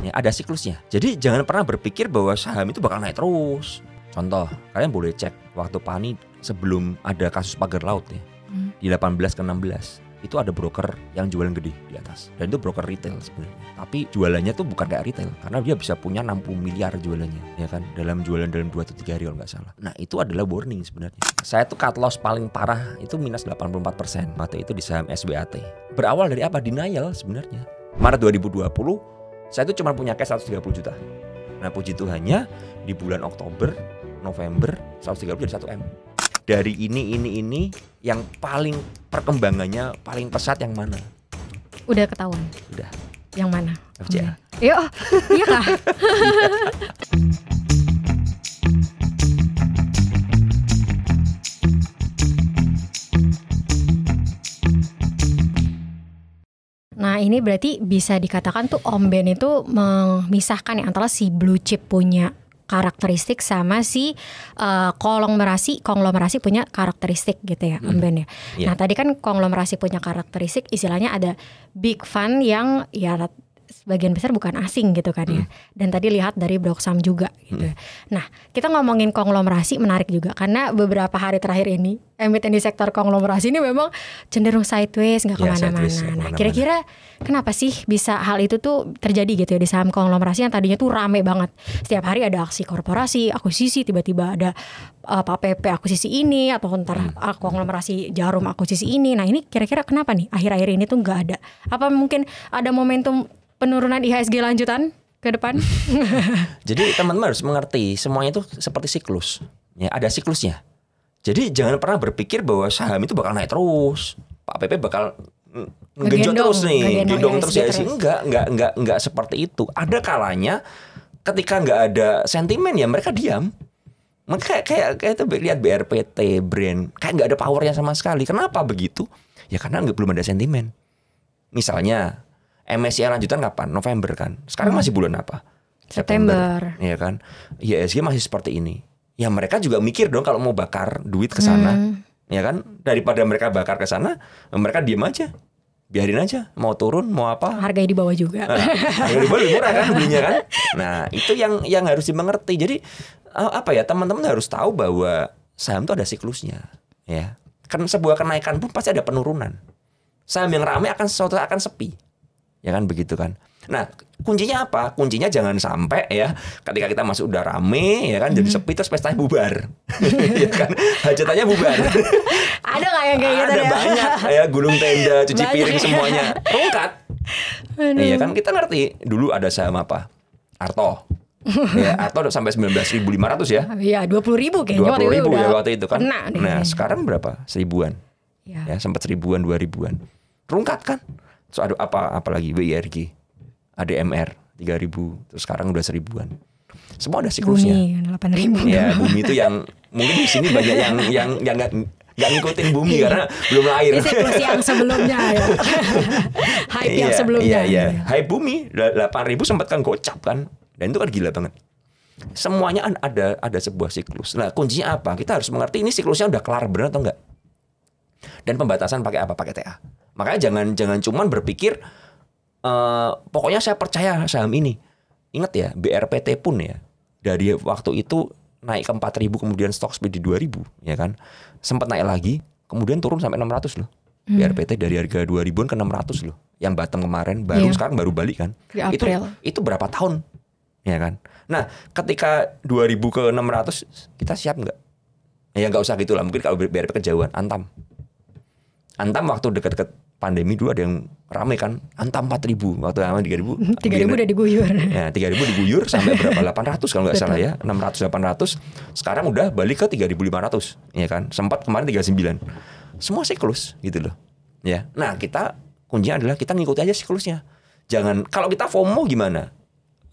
Ya, ada siklusnya. Jadi jangan pernah berpikir bahwa saham itu bakal naik terus. Contoh, kalian boleh cek waktu Pani sebelum ada kasus pagar laut ya. Di 18 ke 16 itu ada broker yang jualan gede di atas. Dan itu broker retail sebenarnya. Tapi jualannya tuh bukan kayak retail, karena dia bisa punya 60 miliar jualannya, ya kan? Dalam jualan dalam 2 atau 3 hari kalau nggak salah. Nah, itu adalah warning sebenarnya. Saya tuh cut loss paling parah itu minus 84% waktu itu di saham SBAT. Berawal dari apa? Denial sebenarnya. Maret 2020 saya tuh cuma punya cash 130 juta. Nah, puji Tuhannya di bulan Oktober, November 130 jadi 1M. Dari ini yang paling perkembangannya paling pesat yang mana? Udah ketahuan. Udah. Yang mana? FCA. Iya, iya kah? Nah, ini berarti bisa dikatakan tuh Om Ben itu memisahkan ya antara si blue chip punya karakteristik sama si konglomerasi punya karakteristik gitu ya, Om Ben ya. Yeah. Nah, tadi kan konglomerasi punya karakteristik istilahnya ada big fund yang ya sebagian besar bukan asing gitu kan ya. Dan tadi lihat dari Broksam juga gitu. Nah, kita ngomongin konglomerasi menarik juga karena beberapa hari terakhir ini emiten di sektor konglomerasi ini memang cenderung sideways, nggak kemana-mana. Nah, kira-kira kenapa sih bisa hal itu tuh terjadi gitu ya di saham konglomerasi yang tadinya tuh rame banget. Setiap hari ada aksi korporasi, akuisisi, tiba-tiba ada Pak PP akuisisi ini atau ntar konglomerasi Jarum akuisisi ini. Nah, ini kira-kira kenapa nih akhir-akhir ini tuh nggak ada? Apa mungkin ada momentum penurunan IHSG lanjutan ke depan? Jadi teman-teman harus mengerti semuanya itu seperti siklus. Ya, ada siklusnya. Jadi jangan pernah berpikir bahwa saham itu bakal naik terus. Pak PP bakal ngegenjot terus nih, gendong terus ya. Enggak seperti itu. Ada kalanya ketika nggak ada sentimen ya mereka diam. Mereka kayak itu lihat BRPT, brand kayak nggak ada powernya sama sekali. Kenapa begitu? Ya karena belum ada sentimen. Misalnya MSCI lanjutan kapan? November kan. Sekarang masih bulan apa? September. Iya kan. IHSG masih seperti ini. Ya mereka juga mikir dong kalau mau bakar duit ke sana. Ya kan? Daripada mereka bakar ke sana, mereka diem aja. Biarin aja, mau turun, mau apa. Harganya di bawah juga. Harga di bawah lebih murah kan belinya kan. Nah, itu yang harus dimengerti. Jadi apa ya, teman-teman harus tahu bahwa saham itu ada siklusnya. Ya. Kan sebuah kenaikan pun pasti ada penurunan. Saham yang ramai suatu akan sepi. Ya kan begitu kan. Nah, kuncinya apa? Kuncinya jangan sampai ya ketika kita masuk udah rame ya kan jadi sepi terus pestanya bubar. Ya kan? Hajatannya bubar. Ada nggak yang kayak gitu? Ada banyak ya, gulung tenda, cuci piring semuanya rungkat. Iya kan, kita ngerti dulu ada saham apa? Arto. Ya, Arto sampai 19.500 ya. Iya, 20.000 kayaknya. 20.000 ya waktu itu kan. Nah, sekarang berapa? 1.000-an. Ya, sempat 1.000-an, 2.000-an. Rungkat kan? Terus ada apa lagi? WIRG. ADMR 3.000, terus sekarang udah 1.000-an. Semua ada siklusnya. Bumi 8.000. Ya, Bumi itu yang mungkin di sini banyak yang nggak ngikutin Bumi karena belum lahir. Ini siklus yang sebelumnya ya. Hype yang sebelumnya. Iya. Hype Bumi 8.000 sempat kan gocap kan. Dan itu kan gila banget. Semuanya ada sebuah siklus. Nah, kuncinya apa? Kita harus mengerti ini siklusnya udah kelar benar atau enggak. Dan pembatasan pakai apa? Pakai TA. Makanya jangan cuman berpikir pokoknya saya percaya saham ini. Ingat ya, BRPT pun ya dari waktu itu naik ke 4.000 kemudian stock split di 2.000 ya kan. Sempat naik lagi, kemudian turun sampai 600 loh. BRPT dari harga 2.000-an ke 600 loh. Yang bottom kemarin sekarang baru balik kan. Itu berapa tahun? Ya kan. Nah, ketika 2.000 ke 600 kita siap enggak? Ya enggak usah gitulah. Mungkin kalau BRPT kejauhan, Antam waktu dekat-dekat pandemi dulu ada yang ramai kan, Antam 4.000 waktu lama 3.000 udah diguyur. Ya 3.000 diguyur sampai berapa 800 kalau nggak salah ya, 600 800. Sekarang udah balik ke 3.500 ya kan. Sempat kemarin 39. Semua siklus gitu loh. Ya. Nah, kuncinya adalah kita ngikuti aja siklusnya. Jangan kalau kita FOMO gimana?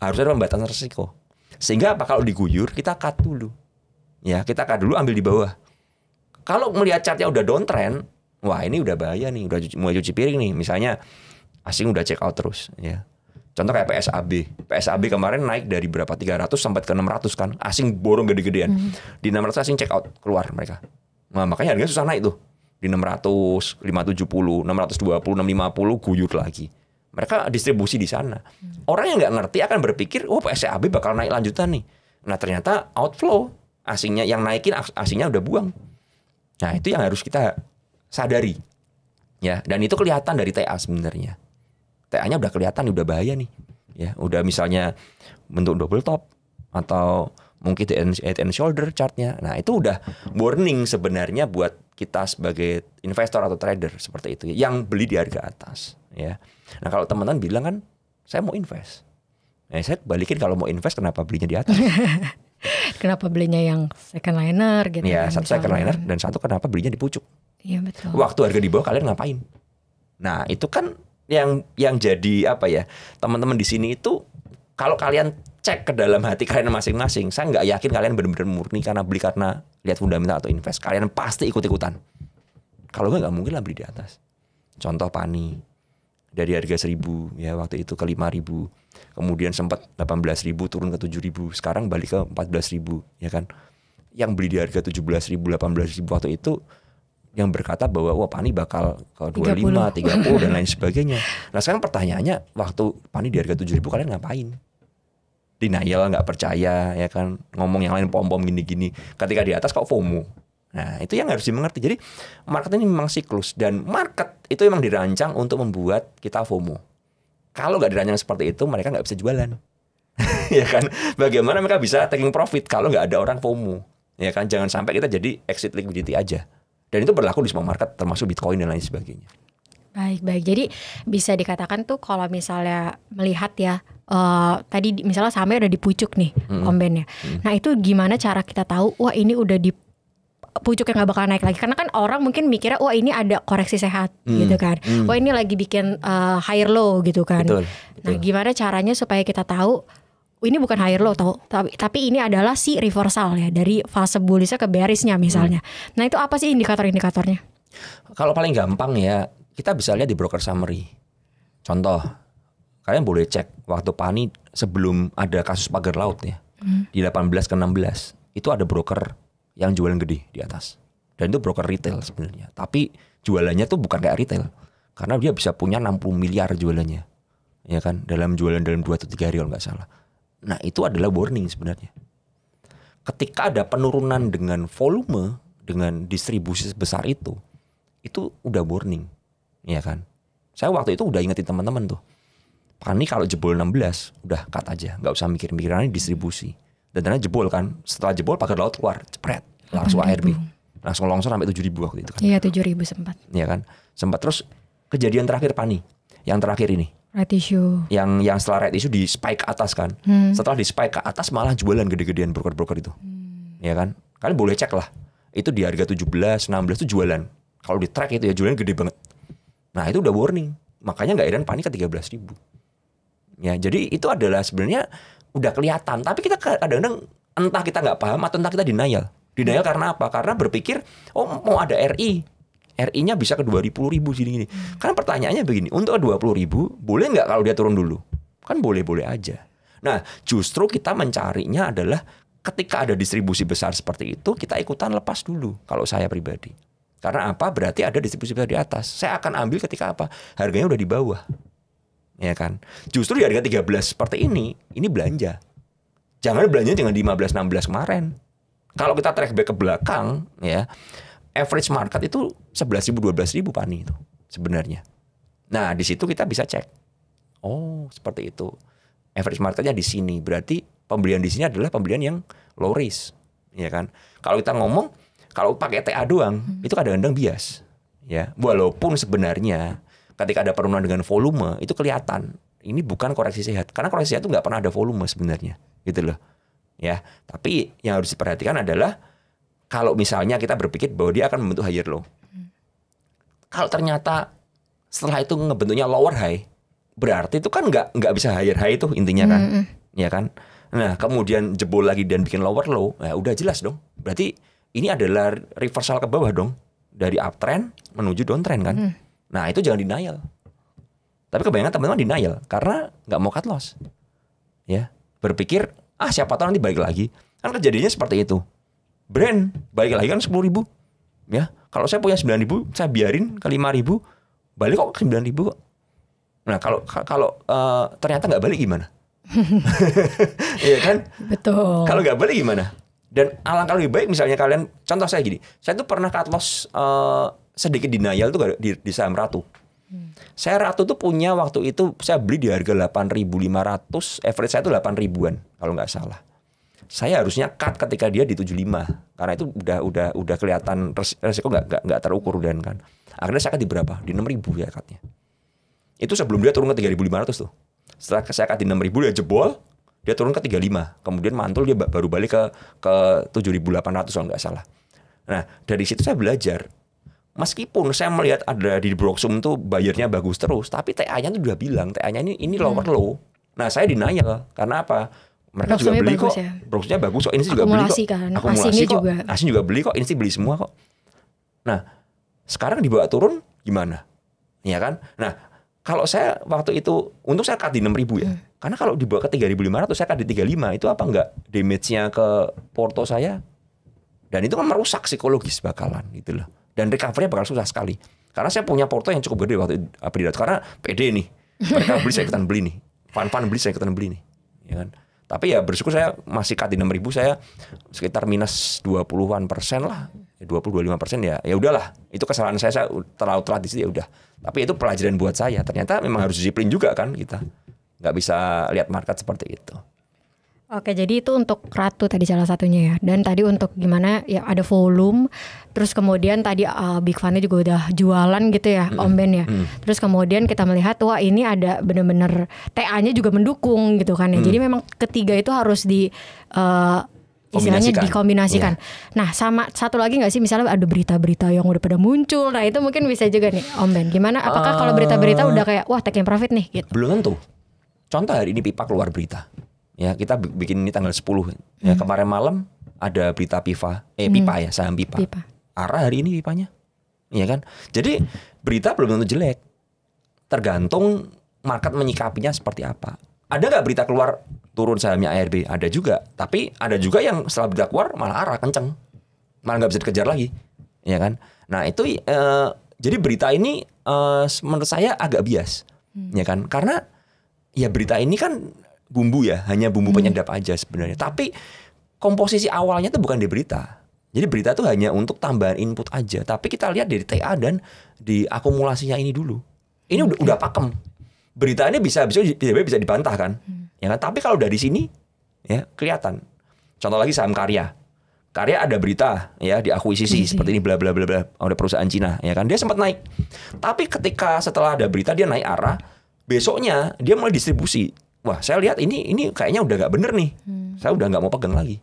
Harus ada pembatasan risiko. Sehingga apa kalau diguyur kita cut dulu. Ya, kita cut dulu ambil di bawah. Kalau melihat chartnya udah downtrend, wah ini udah bahaya nih, udah mulai cuci piring nih. Misalnya asing udah check out terus ya. Contoh kayak PSAB kemarin naik dari berapa 300 sampai ke 600 kan. Asing borong gede-gedean. Di 600 asing check out, keluar mereka. Nah, makanya harganya susah naik tuh. Di 600, 570, 620, 650 guyur lagi. Mereka distribusi di sana. Orang yang nggak ngerti akan berpikir, oh SCAB bakal naik lanjutan nih. Nah ternyata outflow, asingnya yang naikin, asingnya udah buang. Nah itu yang harus kita sadari. Ya, dan itu kelihatan dari TA sebenarnya. TA-nya udah kelihatan, udah bahaya nih. Ya, udah misalnya bentuk double top atau mungkin head and shoulder chartnya. Nah itu udah warning sebenarnya buat kita sebagai investor atau trader seperti itu yang beli di harga atas. Ya, nah kalau teman-teman bilang kan saya mau invest, nah saya balikin kalau mau invest kenapa belinya di atas? Kenapa belinya yang second liner gitu? Ya kan, satu second liner dan satu kenapa belinya di pucuk? Iya betul. Waktu harga di bawah kalian ngapain? Nah itu kan yang jadi apa ya, teman-teman di sini itu kalau kalian cek ke dalam hati kalian masing-masing, saya nggak yakin kalian benar-benar murni karena beli karena lihat fundamental atau invest. Kalian pasti ikut-ikutan. Kalau nggak mungkin lah beli di atas. Contoh Pani dari harga 1.000 ya waktu itu ke 5.000, kemudian sempat 18.000 turun ke 7.000, sekarang balik ke 14.000 ya kan. Yang beli di harga 17.000, 18.000 waktu itu yang berkata bahwa wah Pani bakal ke 25, 30 dan lain sebagainya. Nah sekarang pertanyaannya, waktu Pani di harga 7.000 kalian ngapain? Denial, nggak percaya ya kan, ngomong yang lain pom-pom gini-gini. Ketika di atas kok FOMO. Nah itu yang harus dimengerti. Jadi market ini memang siklus, dan market itu memang dirancang untuk membuat kita FOMO. Kalau nggak dirancang seperti itu, mereka nggak bisa jualan. Ya kan, bagaimana mereka bisa taking profit kalau nggak ada orang FOMO? Ya kan, jangan sampai kita jadi exit liquidity aja. Dan itu berlaku di semua market, termasuk Bitcoin dan lain sebagainya. Baik. Jadi bisa dikatakan tuh kalau misalnya melihat ya, tadi misalnya sahamnya udah di pucuk nih, Om Ben ya. Nah itu gimana cara kita tahu, wah ini udah di pucuk yang nggak bakal naik lagi? Karena kan orang mungkin mikirnya, wah ini ada koreksi sehat gitu kan. Wah ini lagi bikin higher low gitu kan. Betul. Nah gimana caranya supaya kita tahu ini bukan higher low, tapi ini adalah si reversal ya dari fase bullish ke bearishnya misalnya. Nah itu apa sih indikator-indikatornya? Kalau paling gampang ya, kita bisa lihat di broker summary. Contoh, kalian boleh cek waktu Pani sebelum ada kasus pagar laut ya, di 18 ke 16 itu ada broker yang jualan gede di atas. Dan itu broker retail sebenarnya. Tapi jualannya tuh bukan kayak retail, karena dia bisa punya 60 miliar jualannya, ya kan, dalam jualan dalam 2 atau 3 hari kalau nggak salah. Nah itu adalah warning sebenarnya. Ketika ada penurunan dengan volume, dengan distribusi sebesar itu udah warning, ya kan. Saya waktu itu udah ingetin teman-teman tuh, Pani kalau jebol 16 udah cut aja, nggak usah mikir-mikir, ini distribusi. Dan ternyata jebol kan, setelah jebol pagar laut keluar, cepret, langsung ARB, langsung longsor sampai 7.000 waktu itu kan. Iya 7.000 sempat. Iya kan, sempat. Terus kejadian terakhir Pani, yang terakhir ini, right issue, yang setelah right issue di spike ke atas kan. Setelah di spike ke atas malah jualan gede-gedean broker-broker itu, ya kan. Kalian boleh cek lah, itu di harga 17, 16 itu jualan. Kalau di track itu ya jualan gede banget. Nah itu udah warning, makanya nggak heran Pani ke 13.000. Ya, jadi itu adalah sebenarnya udah kelihatan. Tapi kita kadang-kadang entah kita nggak paham atau entah kita denial. Denial karena apa? Karena berpikir, oh mau ada RI. RI-nya bisa ke 20.000 gini-gini. Karena pertanyaannya begini, untuk ke 20.000 boleh nggak kalau dia turun dulu? Kan boleh-boleh aja. Nah justru kita mencarinya adalah ketika ada distribusi besar seperti itu, kita ikutan lepas dulu kalau saya pribadi. Karena apa? Berarti ada distribusi besar di atas. Saya akan ambil ketika apa? Harganya udah di bawah. Ya kan? Justru di harga 13 seperti ini belanja. Jangan belanja dengan di 15-16 kemarin. Kalau kita track back ke belakang ya, average market itu 11.000 12.000 Pani itu sebenarnya. Nah, di situ kita bisa cek. Oh, seperti itu. Average marketnya di sini. Berarti pembelian di sini adalah pembelian yang low risk, ya kan? Kalau kita ngomong kalau pakai TA doang, itu kadang-kadang bias. Ya, walaupun sebenarnya ketika ada penurunan dengan volume itu kelihatan ini bukan koreksi sehat, karena koreksi sehat itu nggak pernah ada volume sebenarnya, gitu loh. Ya, tapi yang harus diperhatikan adalah kalau misalnya kita berpikir bahwa dia akan membentuk higher low, kalau ternyata setelah itu ngebentuknya lower high, berarti itu kan nggak bisa higher high itu intinya kan, ya kan. Nah kemudian jebol lagi dan bikin lower low, nah udah jelas dong, berarti ini adalah reversal ke bawah dong, dari uptrend menuju downtrend kan. Nah itu jangan denial. Tapi kebanyakan teman-teman denial karena nggak mau cut loss, ya, berpikir siapa tahu nanti balik lagi. Kan kejadiannya seperti itu. Brand balik lagi kan 10.000, ya. Kalau saya punya 9.000, saya biarin ke 5.000, balik kok ke 9.000 kok. Nah kalau ternyata nggak balik gimana? Iya kan? Betul. Kalau nggak balik gimana? Dan alangkah lebih baik misalnya kalian, contoh saya gini, saya tuh pernah cut loss sedikit denial tuh di saham Ratu. Saya Ratu tuh punya waktu itu saya beli di harga 8.500, average saya tuh 8.000-an kalau nggak salah. Saya harusnya cut ketika dia di 75 karena itu udah kelihatan resiko nggak terukur dan kan. Akhirnya saya cut di berapa? Di 6.000 ya cutnya. Itu sebelum dia turun ke 3.500 tuh. Setelah saya cut di 6.000 dia jebol, dia turun ke 35. Kemudian mantul dia baru balik ke 7.800 kalau nggak salah. Nah, dari situ saya belajar. Meskipun saya melihat ada di Broksum tuh bayarnya bagus terus, tapi TA-nya tuh udah bilang, TA-nya ini lower low. Nah, saya denial. Karena apa? Mereka juga beli kok. Ya? Broksumnya bagus kok, ini juga beli kok. Kan? Akumulasi kok. Juga. Asing juga beli kok, ini beli semua kok. Nah, sekarang dibawa turun gimana? Ya kan? Nah, kalau saya waktu itu, untung saya cut di 6.000 ya. Karena kalau dibawa ke 3.500, saya cut di 35, itu apa enggak damage-nya ke porto saya? Dan itu kan merusak psikologis bakalan gitu loh. Dan recovery-nya bakal susah sekali. Karena saya punya porto yang cukup gede waktu itu. Karena pede nih. Mereka beli, saya ikutan beli nih. Fan beli, saya ikutan beli nih. Ya kan? Tapi ya bersyukur saya masih cut di 6.000, saya sekitar minus 20-an% lah. 20-25% ya udahlah. Itu kesalahan saya terlalu telat di situ ya udah. Tapi itu pelajaran buat saya. Ternyata memang harus disiplin juga kan kita. Nggak bisa lihat market seperti itu. Oke, jadi itu untuk Ratu tadi salah satunya ya. Dan tadi untuk gimana ya ada volume. Terus kemudian tadi Big Fund-nya juga udah jualan gitu ya, Om Ben ya. Terus kemudian kita melihat wah ini ada benar-benar TA-nya juga mendukung gitu kan ya. Jadi memang ketiga itu harus istilahnya dikombinasikan. Yeah. Nah, sama satu lagi nggak sih misalnya ada berita-berita yang udah pada muncul. Nah, itu mungkin bisa juga nih, Om Ben. Gimana? Apakah kalau berita-berita udah kayak wah taking profit nih? Gitu. Belum tentu. Contoh hari ini Pipa keluar berita. Ya, kita bikin ini tanggal 10. Ya, kemarin malam ada berita Pipa ya, saham Pipa. Arah hari ini Pipanya. Iya kan? Jadi berita belum tentu jelek. Tergantung market menyikapinya seperti apa. Ada nggak berita keluar turun sahamnya ARB? Ada juga. Tapi ada juga yang setelah berita keluar malah arah kenceng. Malah nggak bisa dikejar lagi. Ya kan? Nah itu jadi berita ini menurut saya agak bias. Ya kan? Karena ya berita ini kan bumbu ya. Hanya bumbu penyedap aja sebenarnya. Tapi komposisi awalnya tuh bukan di berita. Jadi berita tuh hanya untuk tambahan input aja. Tapi kita lihat dari TA dan di akumulasinya ini dulu. Ini udah pakem. Berita ini bisa dibantah kan. Ya kan? Tapi kalau dari sini ya kelihatan. Contoh lagi saham Karya. Karya ada berita ya diakuisisi seperti ini bla bla bla bla oleh perusahaan Cina ya kan. Dia sempat naik. Tapi ketika setelah ada berita dia naik arah, besoknya dia mulai distribusi. Wah, saya lihat ini kayaknya udah nggak bener nih. Saya udah nggak mau pegang lagi.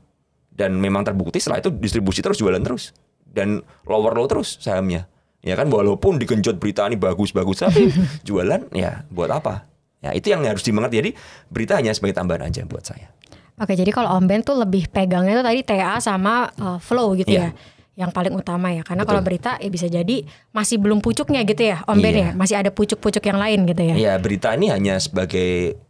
Dan memang terbukti setelah itu distribusi terus, jualan terus. Dan lower low terus sahamnya. Ya kan, walaupun digenjot berita ini bagus-bagus, tapi jualan ya buat apa? Ya itu yang harus dimengerti. Jadi berita hanya sebagai tambahan aja buat saya. Oke, jadi kalau Om Ben tuh lebih pegangnya tuh tadi TA sama flow gitu ya. Yang paling utama ya. Karena kalau berita ya bisa jadi masih belum pucuknya gitu ya Om Ben ya. Masih ada pucuk-pucuk yang lain gitu ya. Iya, berita ini hanya sebagai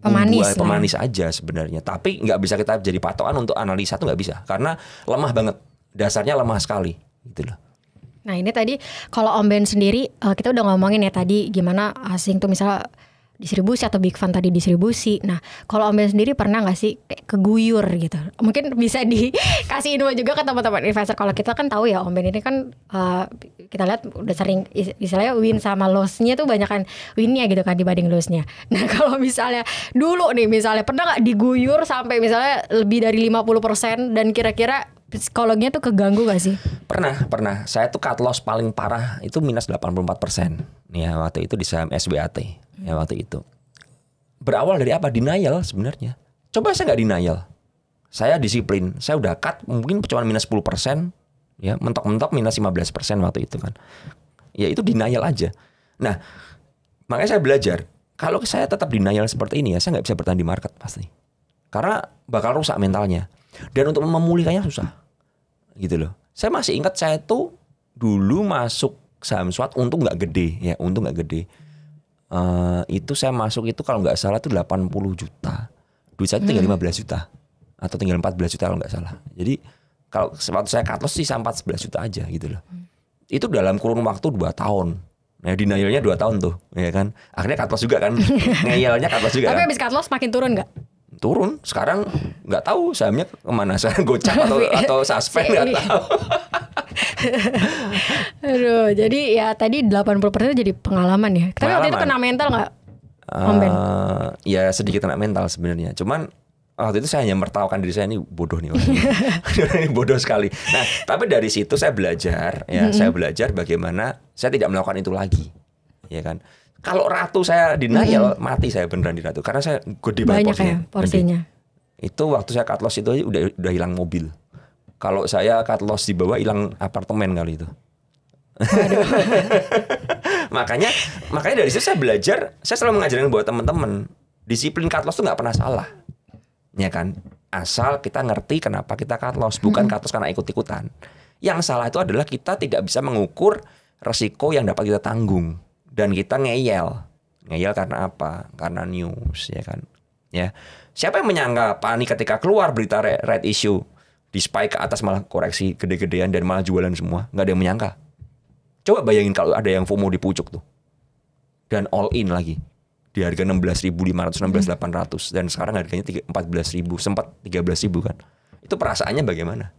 pemanis aja sebenarnya. Tapi nggak bisa kita jadi patokan untuk analisa tuh nggak bisa. Karena lemah banget. Dasarnya lemah sekali gitu loh. Nah ini tadi kalau Om Ben sendiri kita udah ngomongin ya tadi gimana asing tuh misalnya distribusi atau Big Fund tadi distribusi. Nah kalau Om Ben sendiri pernah gak sih kayak keguyur gitu? Mungkin bisa dikasih info juga ke teman-teman investor. Kalau kita kan tahu ya Om Ben ini kan kita lihat udah sering istilahnya win sama loss-nya tuh banyakan win-nya gitu kan dibanding loss-nya. Nah kalau misalnya dulu nih misalnya pernah gak diguyur sampai misalnya lebih dari 50% dan kira-kira psikologinya tuh keganggu gak sih? Pernah. Saya tuh cut loss paling parah itu minus 84%. Ya waktu itu di saham SBAT. Ya waktu itu. Berawal dari apa? Denial sebenarnya. Coba saya nggak denial. Saya disiplin. Saya udah cut mungkin cuma minus 10%. Ya mentok-mentok minus 15% waktu itu kan. Ya itu denial aja. Nah makanya saya belajar. Kalau saya tetap denial seperti ini ya saya nggak bisa bertahan di market pasti. Karena bakal rusak mentalnya. Dan untuk memulihkannya susah. Gitu loh. Saya masih ingat saya tuh dulu masuk saham SWAT untung nggak gede ya, untung nggak gede. Itu saya masuk itu kalau nggak salah tuh 80 juta. Duit saya tinggal 15 juta atau tinggal 14 juta kalau nggak salah. Jadi kalau waktu saya cut loss sih sampai 14 juta aja gitu loh. Itu dalam kurun waktu 2 tahun. Nah denialnya 2 tahun tuh, ya kan. Akhirnya cut loss juga kan, ngeyelnya cut loss juga. Tapi kan. habis cut loss makin turun nggak? Turun. Sekarang nggak tahu sahamnya kemana. Sekarang gocap atau suspend nggak tahu. Aduh, jadi ya tadi 80% jadi pengalaman ya. Tapi waktu itu kena mental nggak, Om Ben? Ya sedikit kena mental sebenarnya. Cuman waktu itu saya hanya mertawakan diri saya, ini bodoh nih orang ini bodoh sekali. Nah, tapi dari situ saya belajar ya, saya belajar bagaimana saya tidak melakukan itu lagi. Ya kan? Kalau Ratu saya denial, mati saya beneran di Ratu karena saya gede banget porsinya. Itu waktu saya cut loss itu aja udah hilang mobil. Kalau saya cut loss di bawah hilang apartemen kali itu. makanya dari situ saya belajar, saya selalu mengajarkan buat teman-teman, disiplin cut loss itu nggak pernah salah. Ya kan, asal kita ngerti kenapa kita cut loss, bukan cut loss karena ikut-ikutan. Yang salah itu adalah kita tidak bisa mengukur resiko yang dapat kita tanggung dan kita ngeyel karena apa? Karena news, ya kan. Ya, siapa yang menyangka panik ketika keluar berita red issue di spike ke atas malah koreksi gede-gedean dan malah jualan semua? Nggak ada yang menyangka. Coba bayangin kalau ada yang FOMO di pucuk tuh dan all in lagi. Di harga 16.500, 16.800 dan sekarang harganya 14.000, sempat 13.000 kan. Itu perasaannya bagaimana?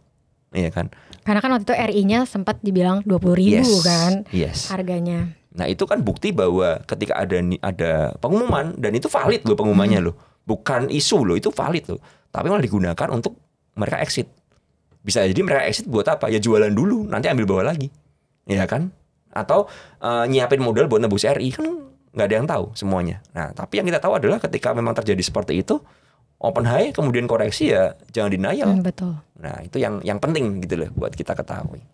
Iya kan? Karena kan waktu itu RI-nya sempat dibilang 20.000 kan harganya. Nah, itu kan bukti bahwa ketika ada pengumuman dan itu valid loh pengumumannya loh. Bukan isu loh, itu valid loh. Tapi malah digunakan untuk mereka exit. Bisa jadi mereka exit buat apa? Ya jualan dulu, nanti ambil bawah lagi. Iya kan? Atau nyiapin modal buat nebus RI kan. Nggak ada yang tahu semuanya. Nah, tapi yang kita tahu adalah ketika memang terjadi seperti itu, open high kemudian koreksi ya jangan denial. Betul. Nah, itu yang penting gitu loh buat kita ketahui.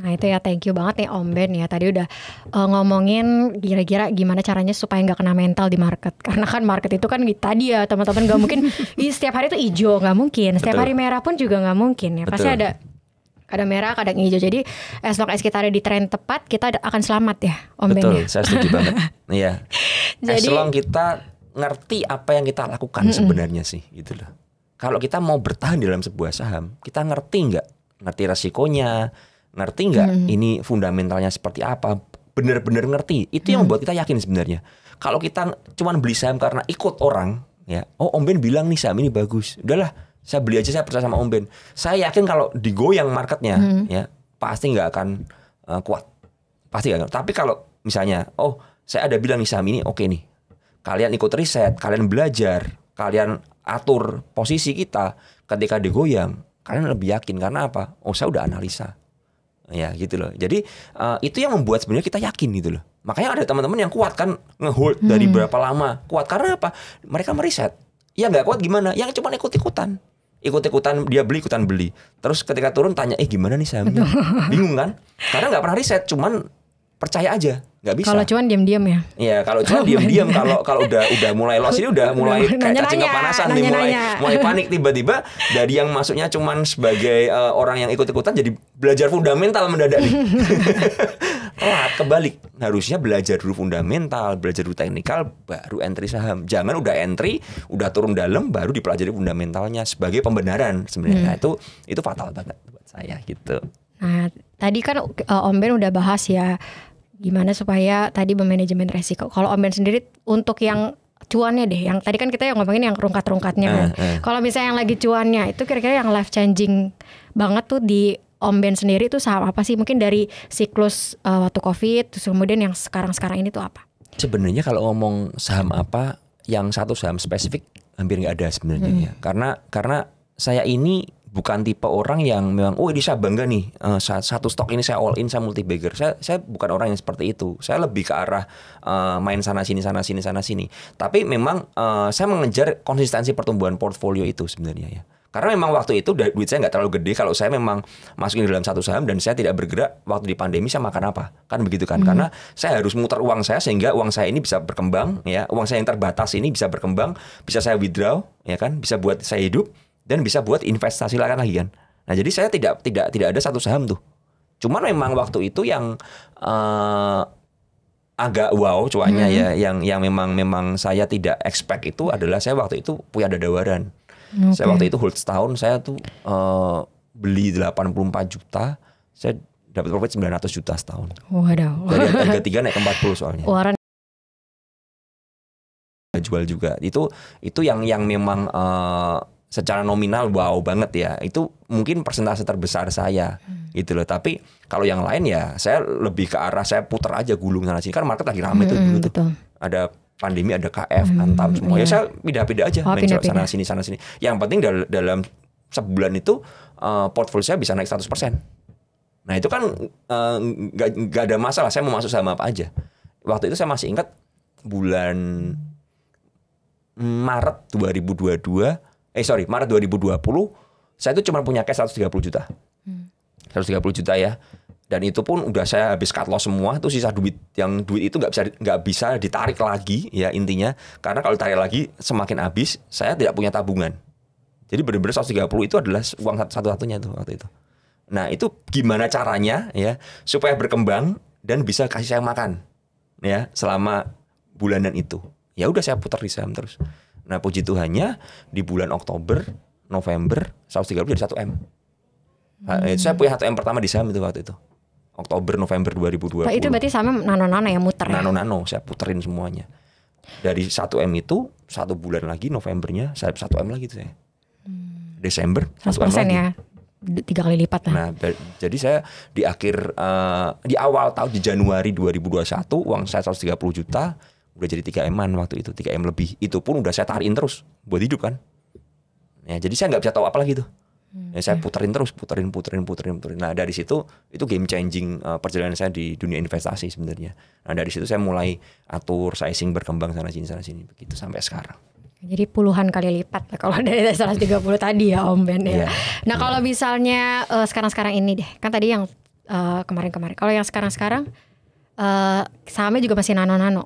Nah, itu ya thank you banget nih Om Ben ya. Tadi udah ngomongin kira-kira gimana caranya supaya nggak kena mental di market. Karena kan market itu kan tadi ya teman-teman nggak mungkin setiap hari itu hijau, nggak mungkin. Setiap hari merah pun juga nggak mungkin ya. Pasti ada merah, kadang hijau. Jadi as long as kita ada di tren tepat, kita akan selamat ya, Om Ben. Betul, saya setuju banget. Iya. As long kita ngerti apa yang kita lakukan sebenarnya sih, gitu loh. Kalau kita mau bertahan dalam sebuah saham, kita ngerti nggak? Ngerti resikonya, ngerti nggak ini fundamentalnya seperti apa? Bener-bener ngerti. Itu yang membuat kita yakin sebenarnya. Kalau kita cuma beli saham karena ikut orang, ya, oh Om Ben bilang nih saham ini bagus, udahlah. Saya beli aja, saya percaya sama Om Ben. Saya yakin kalau digoyang marketnya, ya pasti nggak akan kuat, pasti nggak. Tapi kalau misalnya, oh saya ada bilang nih saham ini oke nih, kalian ikut riset, kalian belajar, kalian atur posisi kita, ketika digoyang, kalian lebih yakin karena apa? Oh saya udah analisa, ya gitu loh. Jadi itu yang membuat sebenarnya kita yakin gitu loh. Makanya ada teman-teman yang kuat kan ngehold dari berapa lama, kuat karena apa? Mereka meriset. Ya nggak kuat gimana? Yang cuma ikut-ikutan dia beli, ikutan beli. Terus ketika turun tanya, gimana nih sahamnya? Bingung kan? Karena nggak pernah riset, cuman percaya aja, nggak bisa. Kalau cuan diam-diam ya? Iya, kalau cuan diam-diam. Kalau udah mulai loss ini udah mulai kayak cacing kepanasan nih, mulai panik tiba-tiba dari yang masuknya cuman sebagai orang yang ikut-ikutan jadi belajar fundamental mendadak nih. Telat, kebalik. Harusnya belajar dulu fundamental, belajar dulu teknikal, baru entry saham. Jangan udah entry, udah turun dalam, baru dipelajari fundamentalnya sebagai pembenaran sebenarnya. Nah, itu fatal banget buat saya gitu. Nah, tadi kan Om Ben udah bahas ya gimana supaya tadi memanajemen resiko. Kalau Om Ben sendiri untuk yang cuannya deh, yang tadi kan kita yang ngomongin yang rungkat-rungkatnya kan. Kalau misalnya yang lagi cuannya itu kira-kira yang life changing banget tuh di Om Ben sendiri itu saham apa sih? Mungkin dari siklus waktu Covid, terus kemudian yang sekarang-sekarang ini tuh apa? Sebenarnya kalau ngomong saham apa, yang satu saham spesifik hampir nggak ada sebenarnya ya. Karena saya ini bukan tipe orang yang memang, ini saya bangga nih, satu stok ini saya all in, saya multi bagger. Saya bukan orang yang seperti itu. Saya lebih ke arah main sana sini. Tapi memang saya mengejar konsistensi pertumbuhan portfolio itu sebenarnya ya. Karena memang waktu itu duit saya nggak terlalu gede. Kalau saya memang masukin dalam satu saham dan saya tidak bergerak waktu di pandemi, saya makan apa? Kan begitu kan? Karena saya harus muter uang saya sehingga uang saya ini bisa berkembang, ya. Uang saya yang terbatas ini bisa berkembang, bisa saya withdraw, ya kan? Bisa buat saya hidup dan bisa buat investasi lagi kan. Nah, jadi saya tidak ada satu saham tuh. Cuman memang waktu itu yang agak wow cuannya ya, yang memang saya tidak expect itu adalah saya waktu itu punya dadawaran. Saya waktu itu hold setahun, saya tuh beli 84 juta, saya dapat profit 900 juta setahun. Waduh. Dari harga 3 naik ke 40 soalnya. Warren Jual juga. Itu yang memang secara nominal wow banget ya. Itu mungkin persentase terbesar saya. Gitu loh. Tapi kalau yang lain ya saya lebih ke arah saya putar aja gulung sana sini. Kan market lagi ramai tuh dulu tuh. Ada pandemi, ada KF, Antam semua. Ya saya pindah-pindah aja main sana sini. Yang penting dalam sebulan itu portfolio saya bisa naik 100%. Nah itu kan nggak ada masalah. Saya mau masuk saham apa aja. Waktu itu saya masih ingat bulan Maret 2020, saya itu cuma punya cash 130 juta. 130 juta ya. Dan itu pun udah saya habis cut loss semua, itu sisa duit. Yang duit itu nggak bisa ditarik lagi ya intinya. Karena kalau ditarik lagi semakin habis, saya tidak punya tabungan. Jadi benar-benar 130 itu adalah uang satu-satunya tuh waktu itu. Nah itu gimana caranya ya supaya berkembang dan bisa kasih saya makan ya selama bulanan itu. Ya udah saya putar di saham terus. Nah puji Tuhannya di bulan Oktober, November 130 jadi 1M. Saya punya 1M pertama di saham itu waktu itu. Oktober, November 2020. Itu berarti sama nano-nano ya muter ya? Nano-nano, saya puterin semuanya. Dari 1M itu, 1 bulan lagi Novembernya saya 1M lagi tuh saya. Desember 1M lagi. Ya, 3 kali lipat lah. Nah, jadi saya di awal tahun di Januari 2021 uang saya 130 juta udah jadi 3M-an waktu itu, 3M lebih. Itu pun udah saya tarikin terus buat hidup kan. Ya, jadi saya nggak bisa tahu apa lagi tuh. Ya, saya puterin terus, puterin. Nah dari situ itu game changing perjalanan saya di dunia investasi sebenarnya. Nah dari situ saya mulai atur sizing berkembang sana sini begitu sampai sekarang. Jadi puluhan kali lipat lah kalau dari 130 tadi ya Om Ben ya. Nah kalau misalnya sekarang ini deh, kan tadi yang kemarin. Kalau yang sekarang sahamnya juga masih nano-nano.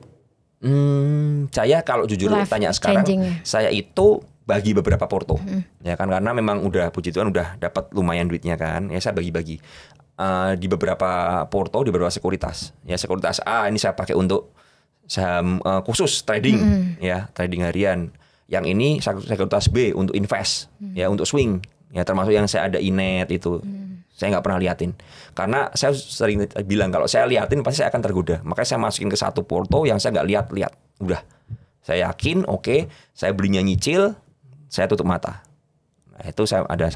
Saya kalau jujur tanya sekarang, saya itu bagi beberapa porto, ya kan karena memang udah puji Tuhan udah dapat lumayan duitnya kan, ya saya bagi-bagi di beberapa porto, di beberapa sekuritas. Ya sekuritas A ini saya pakai untuk saham khusus trading, ya trading harian. Yang ini sekuritas B untuk invest, ya untuk swing, ya termasuk yang saya ada Inet itu. Saya nggak pernah liatin, karena saya sering bilang kalau saya liatin pasti saya akan tergoda. Makanya saya masukin ke satu porto yang saya nggak lihat. Udah, saya yakin, oke, saya belinya nyicil, saya tutup mata. Nah, itu saya ada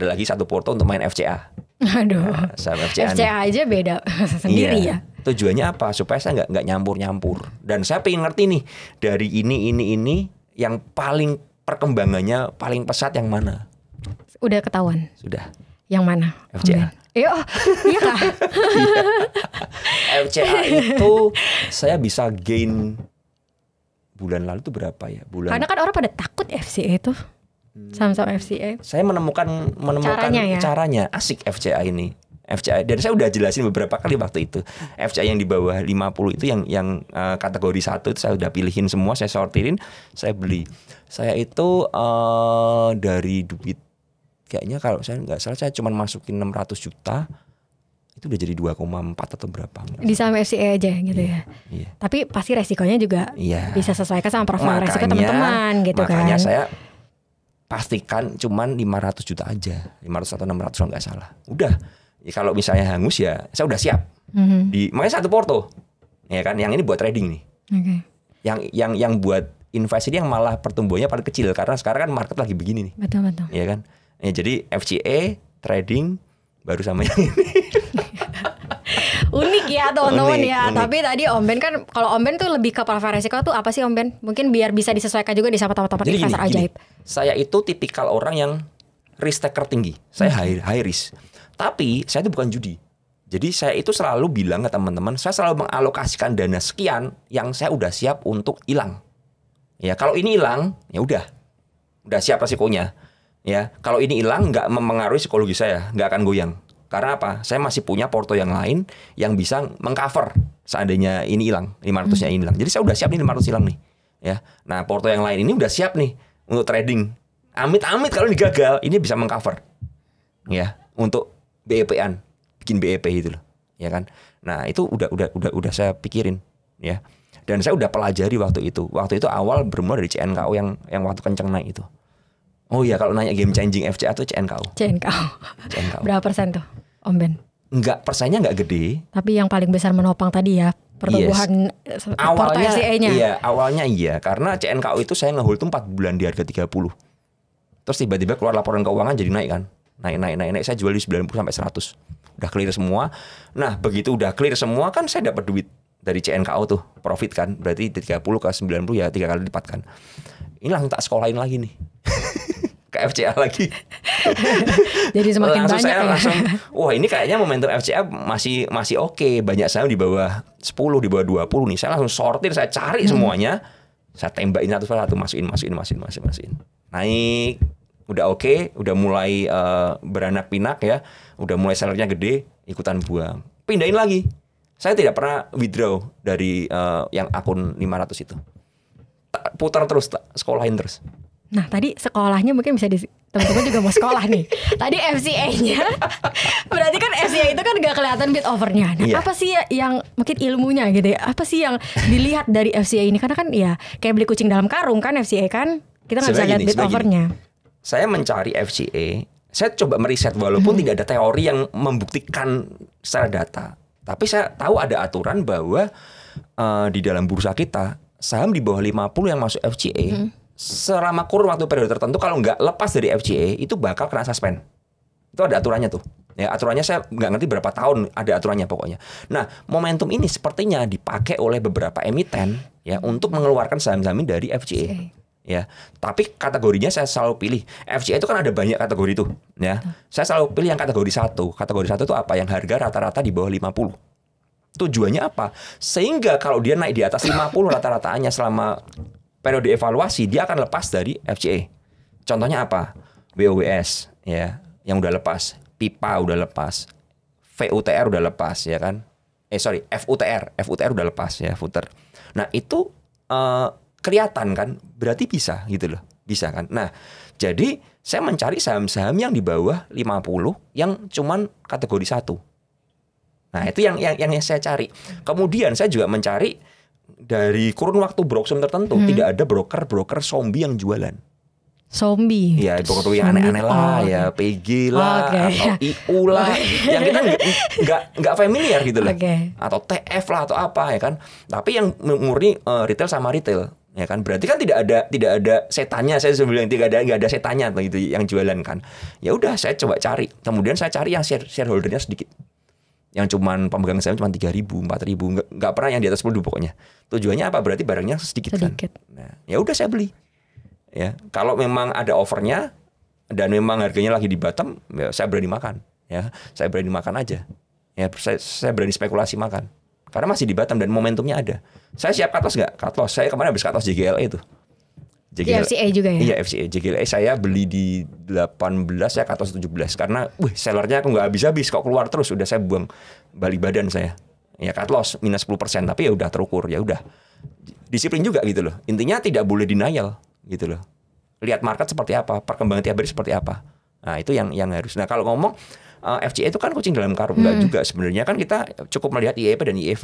lagi satu porto untuk main FCA. Aduh, nah, FCA aja beda sendiri ya. Tujuannya apa? Supaya saya nggak nyampur. Dan saya pengen ngerti nih dari ini yang paling perkembangannya paling pesat yang mana? Udah ketahuan. Sudah. Yang mana? FCA. Iya kah? FCA itu saya bisa gain bulan lalu itu berapa ya? Karena kan orang pada takut FCA itu. Saham-saham FCA. Saya menemukan caranya asik FCA ini. FCA dan saya udah jelasin beberapa kali waktu itu. FCA yang di bawah 50 itu yang kategori 1 itu saya udah pilihin semua, saya sortirin, saya beli. Saya itu dari duit kayaknya kalau saya nggak salah saya cuma masukin 600 juta itu udah jadi 2,4 atau berapa di saham FCA aja gitu ya. Iya. Tapi pasti resikonya juga bisa sesuaikan sama profil resiko teman-teman gitu kan. Makanya saya pastikan cuman 500 juta aja, 500 atau 600 kalau nggak salah. Udah, ya kalau misalnya hangus ya saya udah siap. Makanya satu porto, ya kan. Yang ini buat trading nih. Okay. Yang buat invest ini yang malah pertumbuhannya paling kecil karena sekarang kan market lagi begini nih. Betul. Ya kan. Ya, jadi FCA, trading, baru sama yang ini. Unik ya teman-teman ya. Unik. Tapi tadi Om Ben kan, kalau Om Ben tuh lebih ke profil resiko tuh apa sih Om Ben? Mungkin biar bisa disesuaikan juga di sama teman-teman investor ajaib. Saya itu tipikal orang yang risk taker tinggi. Saya high risk. Tapi saya itu bukan judi. Jadi saya itu selalu bilang ke teman-teman, saya selalu mengalokasikan dana sekian yang saya udah siap untuk hilang. Ya kalau ini hilang, ya udah siap resikonya. Ya, kalau ini hilang nggak mempengaruhi psikologi saya, nggak akan goyang. Karena apa? Saya masih punya porto yang lain yang bisa mengcover seandainya ini hilang, 500-nya ini hilang. Jadi saya udah siap nih 500 hilang nih. Ya. Nah, porto yang lain ini udah siap nih untuk trading. Amit-amit kalau digagal, ini bisa mengcover. Ya, untuk BEP-an, bikin BEP gitu loh. Ya kan? Nah, itu udah saya pikirin, ya. Dan saya udah pelajari waktu itu. Waktu itu awal bermula dari CNKO yang waktu kenceng naik itu. Oh iya, kalau nanya game changing FCA tuh CNKO. Berapa persen tuh Om Ben? nggak persennya nggak gede. Tapi yang paling besar menopang tadi ya pertumbuhan porto FCA-nya. Iya, awalnya iya. Karena CNKO itu saya ngehold tuh 4 bulan di harga 30. Terus tiba-tiba keluar laporan keuangan jadi naik kan. Naik. Saya jual di 90 sampai 100. Udah clear semua. Nah, begitu udah clear semua kan saya dapat duit dari CNKO tuh, profit kan. Berarti dari 30 ke 90 ya 3 kali lipat kan. Ini langsung tak sekolahin lagi nih. Ke FCA lagi. Jadi semakin langsung banyak saya ya. langsung, wah ini kayaknya momentum FCA masih oke. Banyak saham di bawah 10, di bawah 20 nih. Saya langsung sortir, saya cari semuanya. Saya tembakin satu persatu, masukin. Naik, udah oke, udah mulai beranak pinak ya. Udah mulai sellernya gede, ikutan buang. Pindahin lagi. Saya tidak pernah withdraw dari yang akun 500 itu. Putar terus, sekolahin terus. Nah tadi sekolahnya mungkin bisa teman-teman juga mau sekolah nih. Tadi FCA-nya, berarti kan FCA itu kan gak kelihatan bid overnya. Nah, apa sih yang mungkin ilmunya gitu ya? Apa sih yang dilihat dari FCA ini? Karena kan ya kayak beli kucing dalam karung kan FCA kan. Kita gak bisa lihat bid overnya. Saya mencari FCA, saya coba meriset walaupun tidak ada teori yang membuktikan secara data. Tapi saya tahu ada aturan bahwa di dalam bursa kita saham di bawah 50 yang masuk FCA selama kurun waktu periode tertentu kalau nggak lepas dari FCA itu bakal kena suspend. Itu ada aturannya tuh. Ya, aturannya saya nggak ngerti berapa tahun ada aturannya pokoknya. Nah, momentum ini sepertinya dipakai oleh beberapa emiten ya untuk mengeluarkan saham-saham dari FCA. Ya, tapi kategorinya saya selalu pilih. FCA itu kan ada banyak kategori tuh, ya. Saya selalu pilih yang kategori 1. Kategori 1 itu apa? Yang harga rata-rata di bawah 50. Tujuannya apa? Sehingga kalau dia naik di atas 50 rata-rataannya selama periode evaluasi, dia akan lepas dari FCA. Contohnya apa? WOWS ya, yang udah lepas, PIPA udah lepas, VUTR udah lepas ya kan? FUTR udah lepas ya, footer. Nah, itu kelihatan kan, berarti bisa gitu loh. Bisa kan? Nah, jadi saya mencari saham-saham yang di bawah 50 yang cuman kategori 1. Nah, itu yang saya cari. Kemudian saya juga mencari dari kurun waktu broksum tertentu tidak ada broker zombie yang jualan. Zombie. Ya, broker yang aneh-aneh lah, ya PG lah, atau IU lah, yang kita nggak familiar gitu loh. Atau TF lah atau apa ya kan. Tapi yang murni retail sama retail. Ya kan, berarti kan tidak ada setannya. Saya bilang nggak ada setannya begitu yang jualan kan. Ya udah, saya coba cari. Kemudian saya cari yang shareholdernya sedikit. Yang cuman pemegang saham cuma 3.000, 4.000, nggak pernah yang di atas 10 pokoknya. Tujuannya apa? Berarti barangnya sedikit. Kan. Nah, ya udah saya beli. Ya, kalau memang ada offernya dan memang harganya lagi di bottom, ya saya berani makan. Ya, saya berani makan aja. Ya, saya berani spekulasi makan. Karena masih di bottom dan momentumnya ada. Saya siap cut loss nggak? Cut loss. Saya kemarin habis cut loss JGLA itu. FCA juga ya? Iya, FCA. JGLA saya beli di 18, saya cut loss 17. Karena, sellernya aku nggak habis-habis. Kok keluar terus, udah saya buang balik badan saya. Ya cut loss minus 10%. Tapi ya udah terukur, ya udah. Disiplin juga gitu loh. Intinya tidak boleh denial gitu loh. Lihat market seperti apa, perkembangan tiap hari seperti apa. Nah, itu yang harus. Nah, kalau ngomong FCA itu kan kucing dalam karung. Enggak juga sebenarnya kan kita cukup melihat IEP dan IEV.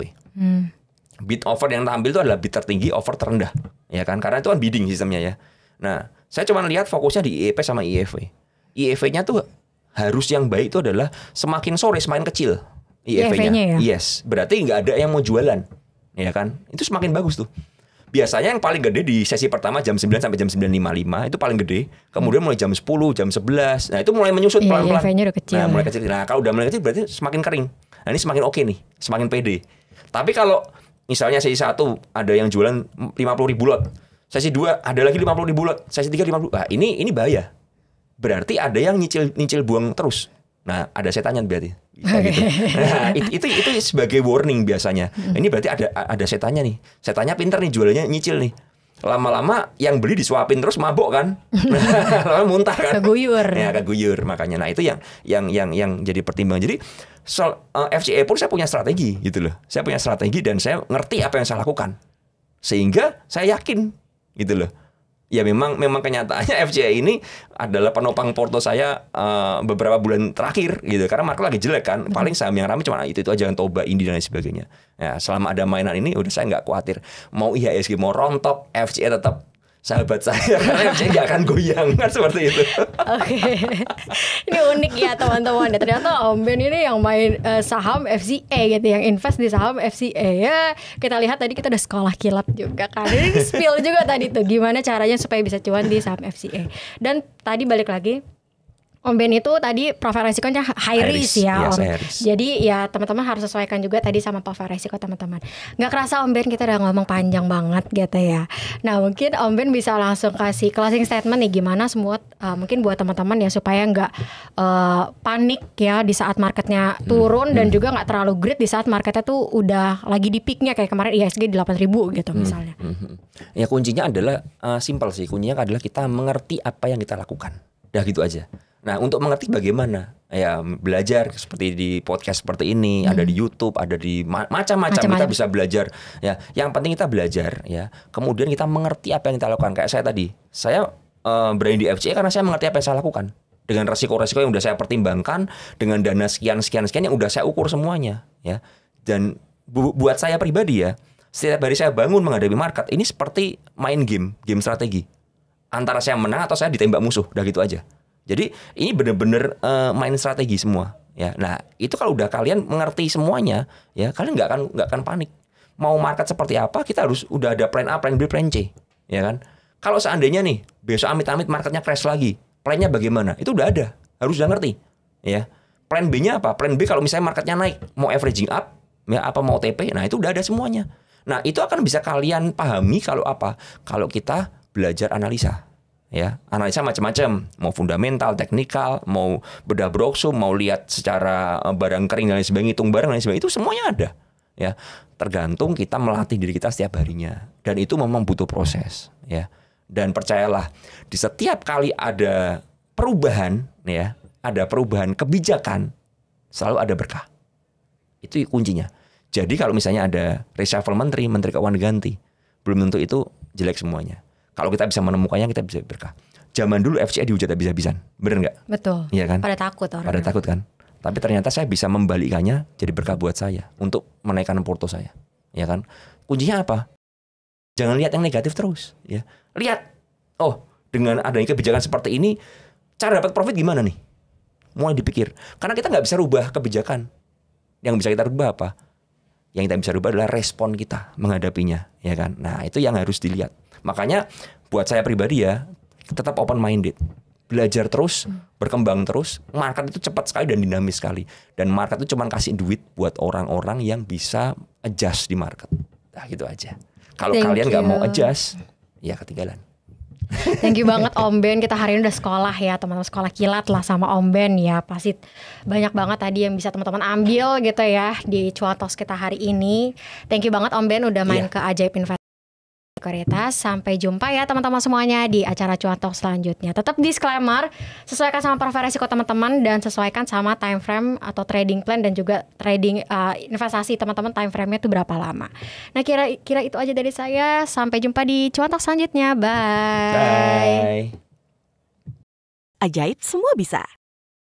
Bid offer yang tampil itu adalah bid tertinggi, offer terendah. Ya kan, karena itu kan bidding sistemnya ya. Nah, saya cuma lihat fokusnya di IEP sama IEV. IEV-nya tuh harus yang baik itu adalah semakin sore semakin kecil IEV-nya. Ya? Yes, berarti nggak ada yang mau jualan. Ya kan? Itu semakin bagus tuh. Biasanya yang paling gede di sesi pertama jam 9 sampai jam 9.55 itu paling gede. Kemudian mulai jam 10, jam 11. Nah, itu mulai menyusut pelan-pelan. IEV-nya udah kecil. Nah, mulai kecil. Nah, kalau udah mulai kecil berarti semakin kering. Nah, ini semakin oke nih, semakin pede. Tapi kalau misalnya sesi 1 ada yang jualan 50.000 lot. Sesi 2 ada lagi 50.000 lot. Sesi 3 50. Nah, ini bahaya. Berarti ada yang nyicil buang terus. Nah, ada setannya berarti. Gitu. Nah, itu sebagai warning biasanya. Ini berarti ada setannya nih. Setannya pintar nih, jualannya nyicil nih. Lama-lama yang beli disuapin terus mabok kan. Lama muntah kan. Keguyur. Ya, keguyur makanya. Nah, itu yang jadi pertimbangan. Jadi FCA pun saya punya strategi gitu loh. Saya punya strategi dan saya ngerti apa yang saya lakukan. Sehingga saya yakin gitu loh. Ya memang kenyataannya FCA ini adalah penopang porto saya beberapa bulan terakhir gitu. Karena market lagi jelek kan. Paling saham yang ramai cuma itu aja, yang Toba, Indi dan lain sebagainya. Ya, selama ada mainan ini udah saya nggak khawatir. Mau IHSG mau rontok, FCA tetap sahabat saya karena FCE nggak akan goyang kan seperti itu. Oke. Ini unik ya teman-teman. Ternyata Om Ben ini yang main saham FCE gitu, yang invest di saham FCE ya. Kita lihat tadi kita udah sekolah kilat juga kan. Ini spill juga tadi tuh gimana caranya supaya bisa cuan di saham FCE. Dan tadi balik lagi, Om Ben itu tadi profil resikonya high risk ya, Om. Jadi ya teman-teman harus sesuaikan juga tadi sama profil resiko teman-teman. Gak kerasa Om Ben kita udah ngomong panjang banget gitu ya. Nah mungkin Om Ben bisa langsung kasih closing statement nih gimana semua mungkin buat teman-teman ya supaya nggak panik ya di saat marketnya turun dan juga nggak terlalu greed di saat marketnya tuh udah lagi di peaknya kayak kemarin IHSG di 8.000 gitu misalnya. Ya kuncinya adalah simpel sih. Kuncinya adalah kita mengerti apa yang kita lakukan. Udah gitu aja. Nah untuk mengerti bagaimana ya belajar seperti di podcast seperti ini, ada di YouTube, ada di macam-macam kita bisa belajar ya. Yang penting kita belajar ya. Kemudian kita mengerti apa yang kita lakukan. Kayak saya tadi, saya berani di FCE karena saya mengerti apa yang saya lakukan. Dengan resiko-resiko yang udah saya pertimbangkan, dengan dana sekian yang udah saya ukur semuanya ya. Dan buat saya pribadi ya, setiap hari saya bangun menghadapi market ini seperti main game strategi. Antara saya menang atau saya ditembak musuh, udah gitu aja. Jadi ini benar-benar main strategi semua ya. Nah itu kalau udah kalian mengerti semuanya ya kalian nggak akan panik. Mau market seperti apa kita harus udah ada plan A, plan B, plan C ya kan. Kalau seandainya nih besok amit-amit marketnya crash lagi, plannya bagaimana? Itu udah ada, harus udah ngerti ya. Plan B-nya apa? Plan B kalau misalnya marketnya naik, mau averaging up ya apa mau TP, nah itu udah ada semuanya. Nah itu akan bisa kalian pahami kalau apa? Kalau kita belajar analisa. Ya, analisa macam-macam, mau fundamental, teknikal, mau bedah broksum, mau lihat secara barang kering dan lain sebagainya, hitung barang dan lain sebagainya, itu semuanya ada. Ya, tergantung kita melatih diri kita setiap harinya, dan itu memang butuh proses. Ya, dan percayalah, di setiap kali ada perubahan, ya, ada perubahan kebijakan, selalu ada berkah. Itu kuncinya. Jadi kalau misalnya ada reshuffle menteri keuangan ganti, belum tentu itu jelek semuanya. Kalau kita bisa menemukannya, kita bisa berkah. Zaman dulu FCE dihujat habis-habisan, bener nggak? Betul. Iya kan? Pada takut orang. Pada takut kan? Tapi ternyata saya bisa membalikannya jadi berkah buat saya untuk menaikkan porto saya, ya kan? Kuncinya apa? Jangan lihat yang negatif terus, ya. Lihat, oh dengan adanya kebijakan seperti ini, cara dapat profit gimana nih? Mulai dipikir. Karena kita nggak bisa rubah kebijakan. Yang bisa kita rubah apa? Yang kita bisa rubah adalah respon kita menghadapinya, ya kan? Nah itu yang harus dilihat. Makanya buat saya pribadi ya, tetap open minded. Belajar terus, berkembang terus. Market itu cepat sekali dan dinamis sekali. Dan market itu cuma kasih duit buat orang-orang yang bisa adjust di market. Nah gitu aja. Kalau kalian nggak mau adjust, ya ketinggalan. Thank you banget Om Ben. Kita hari ini udah sekolah ya, teman-teman sekolah kilat lah sama Om Ben ya. Pasti banyak banget tadi yang bisa teman-teman ambil gitu ya di Cuan Talks kita hari ini. Thank you banget Om Ben udah main ke Ajaib Investasi Sekuritas. Sampai jumpa ya teman-teman semuanya di acara Cuan Talks selanjutnya. Tetap disclaimer, sesuaikan sama profil resiko teman-teman dan sesuaikan sama time frame atau trading plan dan juga trading investasi teman-teman, time frame-nya itu berapa lama. Nah kira-kira itu aja dari saya. Sampai jumpa di Cuan Talks selanjutnya. Bye. Ajaib semua bisa.